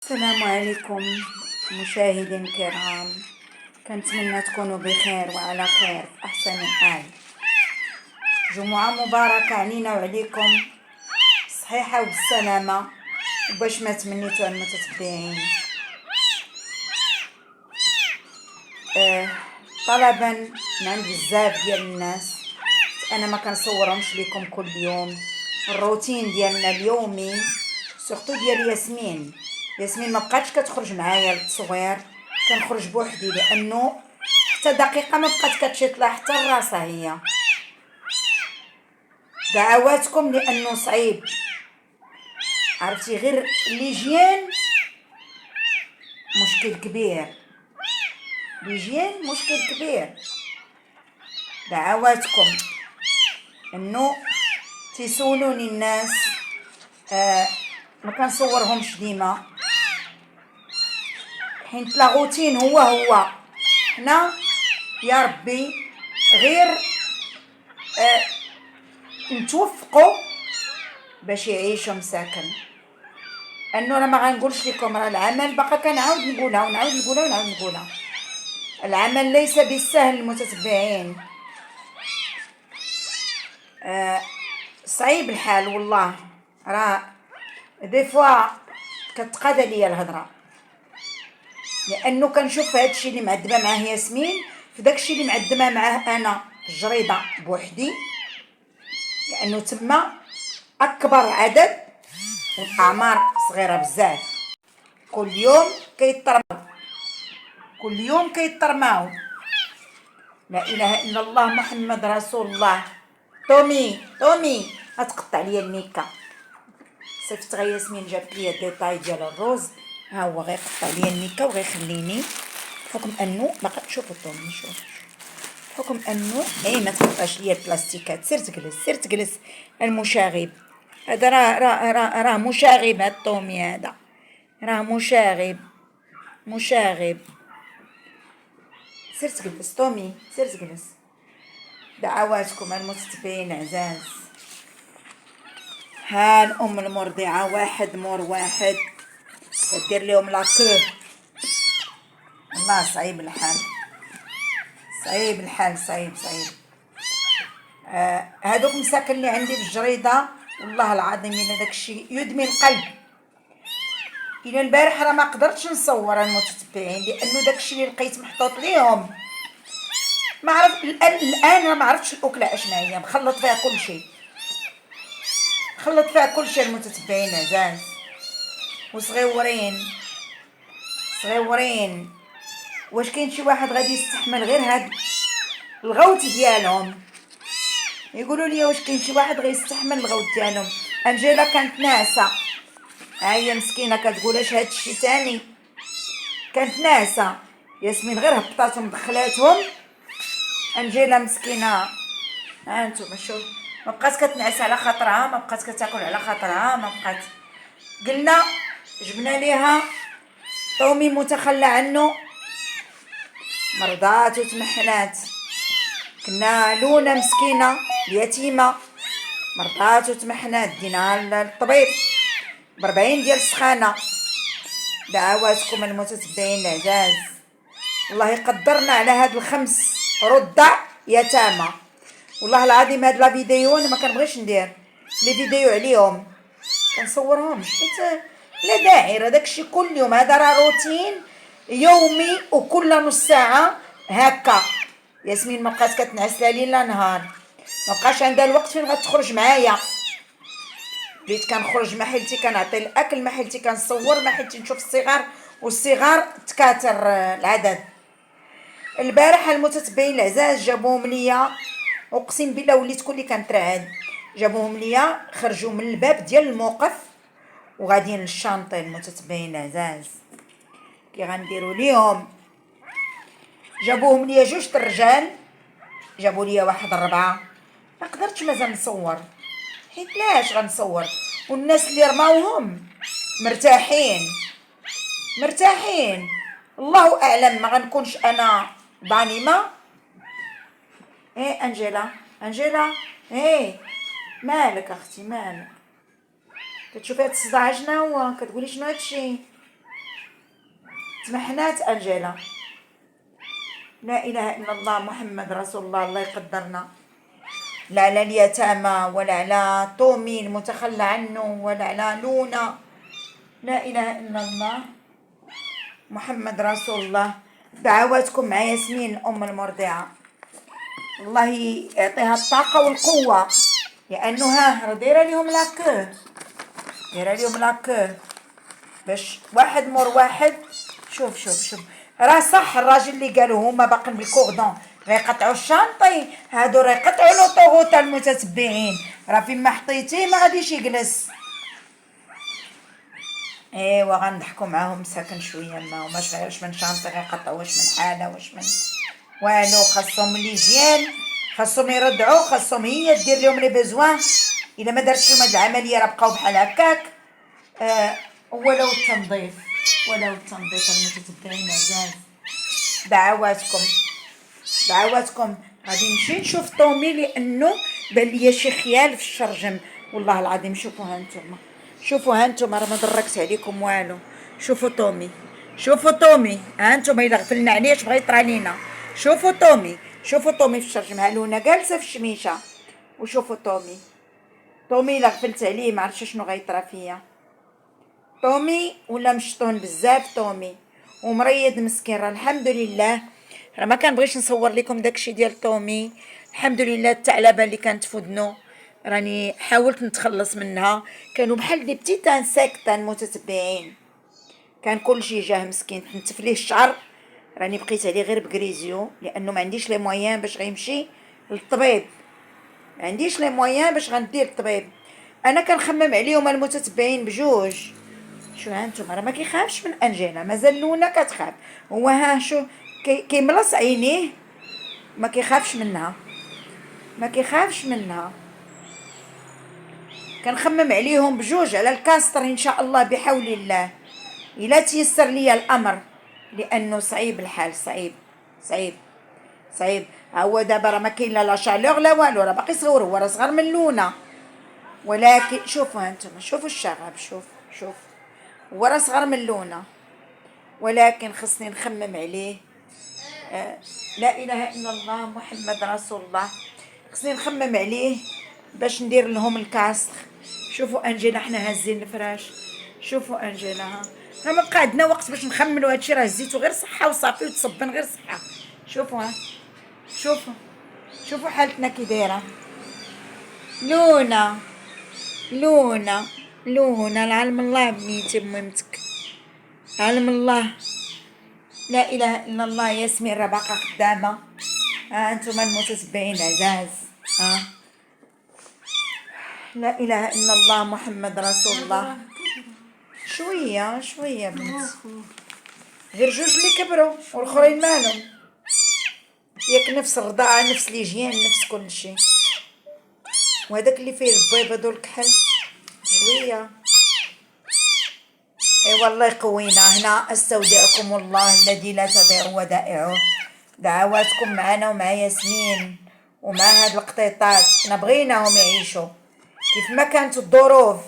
السلام عليكم مشاهدي الكرام. كنتمنى تكونوا بخير وعلى خير في احسن حال. جمعة مباركة علينا وعليكم، صحيحة وبالسلامة. وباش ما تمنيتوا على المتتبعين، طلبا من عند بزاف ديال الناس، انا ما كنصورهمش لكم كل يوم. الروتين ديالنا اليومي سورتو ديال ياسمين ما بقاتش كتخرج معايا للتصوير، كنخرج بوحدي لانه حتى دقيقه ما بقات كتشيط لها حتى راسها. هي دعواتكم لانه صعيب، عرفتي، غير ليجيان مشكل كبير، مشكل كبير. دعواتكم انه تيسولوني الناس، ما كنصورهمش ديما حيت لا روتين هو حنا يا ربي غير نتوفقوا باش يعيشوا مساكن. انه انا ما غنقولش لكم راه العمل باقا كنعاود نقولها العمل ليس بالسهل المتتبعين. صعيب الحال والله، راه دي فوا كتقاد ليا الهضره، لانه كنشوف هادشي اللي معذبه معاه ياسمين في داكشي اللي معذبه معاه انا في الجريده بوحدي، لانه تما اكبر عدد والاعمار صغيره بزاف. كل يوم كيطرماو. لا اله الا الله محمد رسول الله. تومي غتقطع ليا الميكا. صيفط غير ياسمين جابت ليا ديطاي ديال الروز، ها هو غيقطع ليا الميكا وغيخليني، بحكم انه باقا شوفوا تومي شوف بحكم انه ما تقطعش ليا البلاستيكات. سير تجلس المشاغب هذا، راه مشاغب. هاد تومي هذا راه مشاغب. سير تجلس تومي، سير تجلس. دعواتكم المتتبعين العزاز. ها الام المرضعه واحد مور واحد كدير لهم لاكو. والله صعيب الحال، صعيب. هادوك مساكن اللي عندي في الجريده والله العظيم الا داكشي يدمي القلب. الى البارح راه ما قدرتش نصور المتتبعين لانه داكشي اللي لقيت محطوط ليهم ما عرف. الان راه ما عرفتش الاكله اشنا هي، مخلط فيها كل شيء المتتبعين عزاز. وصغيورين واش كاين شي واحد غادي يستحمل غير هاد الغوت ديالهم؟ يقولوا لي واش كاين شي واحد غيستحمل الغوت ديالهم؟ انجيلا كانت ناعسه، هي مسكينه كتقول اش هادشي تاني، كانت ناعسه. ياسمين غير هبطاتهم دخلاتهم. انجيلا مسكينه، ها انتم شوف، ما بقات كتنعس على خاطرها، ما بقات كتاكل على خاطرها، ما بقات. قلنا جبنا ليها طومي متخلى عنه، مرضات وتمحنات. كنا لونا مسكينه اليتيمه مرضات وتمحنات، ديناها للطبيب ب40 ديال السخانه. دعواتكم المتتبعين العزاز، الله يقدرنا على هاد الخمس رضع يتامى. والله العظيم هاد لا فيديو انا ما كنبغيش ندير لي فيديو عليهم، كنصورهمش حيت لا داعي. راه داكشي كل يوم، هذا راه روتين يومي وكل نص ساعه هكا. ياسمين ما بقات كتنعس لا ليل لا نهار، ما بقاش عندها الوقت فين غتخرج معايا. بديت كنخرج ما حيلتي كنعطي الاكل، ما حيلتي كنصور، ما حيلتي نشوف الصغار، والصغار تكاثر العدد. البارح المتتبعين العزاز جابوهم ليا، اقسم بالله وليت كلي كنترعد. جابوهم ليا، خرجوا من الباب ديال الموقف وغاديين للشانطي. المتتبعين العزاز كي غنديروا ليهم، جابوهم ليا جوج الرجال، جابوا ليا واحد 4. ما قدرتش مازال نصور حيت لاش غنصور والناس اللي رماوهم مرتاحين. الله اعلم، ما غنكونش انا ظالمه. انجيلا مالك اختي، مالك؟ كتشوفي هاد الصداع شنو هو؟ كتقولي شنو هادشي؟ تمحنات أنجيلا. لا إله إلا الله محمد رسول الله. الله يقدرنا، لا على اليتامى ولا على تومي المتخلى عنه ولا على لونا. لا إله إلا الله محمد رسول الله. دعواتكم مع ياسمين أم المرضعة، الله يعطيها الطاقة والقوة، لأنه ها دايرة ليهم لاكو، دايرة ليهم لاكو باش واحد مور واحد. شوف شوف شوف، راه صح الراجل اللي قالوا هما باقين بالكوردون غيقطعوا الشانطي، هادو راه يقطعوا لوطوغوت المتتبعين، راه فين ما حطيتيه ما غاديش يجلس. ايوا غنضحكوا معاهم ساكن شويه، ما هماش غير واش من شانطي غيقطعوا، واش من حاله، واش من والو. خاصهم ليجيان، خاصهم يردعوا، خاصهم هي دير لهم لي بيزوان. الا ما دارتش لهم هاد العمليه راه بقاو بحال هكاك. ولو التنظيف، ولو التنظيف المتتبعين عزاز. دعواتكم، دعواتكم. غادي نمشي نشوف طومي لانه بان ليا شي خيال في الشرجم، والله العظيم. شوفوا هانتوما، شوفوا هانتوما، راه ما ضركت عليكم والو. شوفوا طومي، شوفوا طومي، هانتوما الا غفلنا عليه اش بغا يطرى لينا. شوفوا طومي، شوفوا طومي في الشرجم، هالونا جالسه في الشميشه. وشوفوا طومي، طومي الا غفلت عليه ما عرفتش شنو غيطرى فيا. طومي ولا مشطون بزاف طومي ومريض مسكين. راه الحمد لله، راه ما كنبغيش نصور لكم داكشي ديال طومي. الحمد لله الثعلبه اللي كانت في ودنو راني حاولت نتخلص منها، كانوا بحال دي بتيت انسيكتان متتبعين، كان كلشي جاه مسكين تنتف ليه الشعر. راني بقيت عليه غير بكريزيو لانه ما عنديش لي مويان باش غيمشي للطبيب، ما عنديش لي مويان باش غندير الطبيب. انا كنخمم عليهم المتتبعين بجوج. شو هانتوما راه ما كيخافش من انجيلا، مازال لونا كتخاف. هو ها شو كيملص عينيه، ما كيخافش منها، ما كيخافش منها. كنخمم عليهم بجوج على الكاستر ان شاء الله بحول الله، الا تيسر لي الامر، لانه صعيب الحال، صعيب صعيب صعيب. هو دابا راه ما كاين لا شالور لا والو، راه باقي صغير، هو راه صغر من لونا. ولكن شوفوا هانتوما، شوفوا الشغب، شوف شوف، هو راه صغر من لونا، ولكن خصني نخمم عليه. لا اله الا الله محمد رسول الله. خصني نخمم عليه باش ندير لهم الكاسخ. شوفوا انجيلا حنا هازين الفراش، شوفوا انجيلا ها، راه ما بقى عندنا وقت باش نخملوا هادشي، راه هزيتو غير صحه وصافي وتصبن غير صحه. شوفوا ها، شوفوا، شوفوا حالتنا كي دايره. لونا، لونا، لونا، العلم الله بنيتي بميمتك، علم الله. لا اله الا الله. ياسمين راه باقا خدامه. ها انتم المتتبعين عزاز. ها، لا اله الا الله محمد رسول الله. شويه شويه بنت، غير جوج اللي كبروا والاخرين مالهم، ياك نفس الرضاعه نفس ليجيان نفس كل شيء. وهذاك اللي فيه البيض هذو الكحل شويه. اي والله يقوينا هنا. استودعكم الله الذي لا تضيع ودائعه. دعواتكم معنا ومع ياسمين ومع هاد القطيطات، حنا بغيناهم يعيشوا كيف ما كانت الظروف،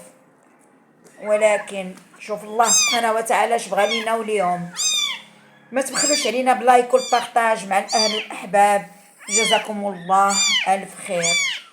ولكن شوف الله سبحانه وتعالى اش بغى لينا وليهم. ما تبخلوش علينا بلايك والبارطاج مع الاهل والاحباب. جزاكم الله الف خير.